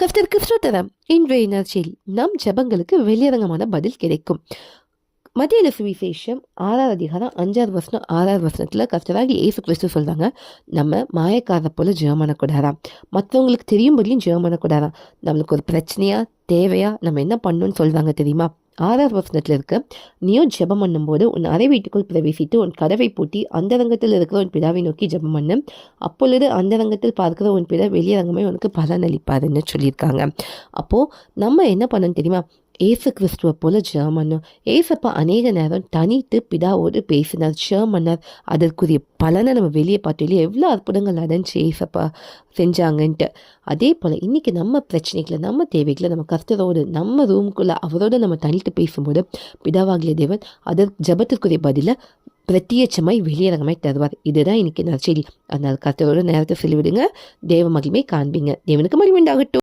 கர்த்தருக்கு ஸ்தோத்திரம். இன்றைய நற்செய்தி நம் ஜெபங்களுக்கு வெளியரங்கமான பதில் கிடைக்கும். மத்திய சுவிசேஷம் 6வது அதிகாரம் 5வது வசனம் 6வது வசனத்துல கர்த்தராகிய இயேசு கிறிஸ்து சொல்றாங்க, நம்ம மாயக்காரரை போல ஜெபம் பண்ணக்கூடாதாம், மற்றவங்களுக்கு தெரியும்படியும் ஜெபம் பண்ணக்கூடாதாம். நம்மளுக்கு ஒரு பிரச்சனையா தேவையா நம்ம என்ன பண்ணணும்னு சொல்றாங்க தெரியுமா? 6வது வசனத்துல இருக்கு, நீயும் ஜெபம் பண்ணும்போது உன் அறை வீட்டுக்குள் பிரவேசித்து உன் கதவை பூட்டி அந்தரங்கத்தில் இருக்கிற உன் பிதாவை நோக்கி ஜெபம் பண்ணு, அப்பொழுது அந்தரங்கத்தில் பார்க்கிற உன் பிதா வெளியரங்கமே உனக்கு பலன் அளிப்பாருன்னு சொல்லியிருக்காங்க. அப்போ நம்ம என்ன பண்ணணும் தெரியுமா? ஏசு கிறிஸ்துவை போல ஜெபம் பண்ணோம். ஏசப்பா அநேக நேரம் தனித்து பிதாவோடு பேசினார், ஜெபம் பண்ணார். அதற்குரிய பலனை நம்ம வெளியே பார்த்தோம், எவ்வளோ அற்புதங்கள் அடைஞ்சு ஏசப்பா செஞ்சாங்கன்ட்டு. அதே போல் இன்னைக்கு நம்ம பிரச்சனைகளை நம்ம தேவைகளை நம்ம கர்த்தரோடு நம்ம ரூமுக்குள்ளே அவரோட நம்ம தனித்து பேசும்போது பிதாவாகிய தேவன் அதற்கு ஜபத்திற்குரிய பதிலை பிரத்யட்சமாய் வெளியரங்கமாய் தருவார். இதுதான் இன்னைக்கு நற்செய்தி. அதனால் கர்த்தரோட நேரத்தை சொல்லிவிடுங்க, தேவ மகிமை காண்பீங்க. தேவனுக்கு மகிமை உண்டாகட்டும்.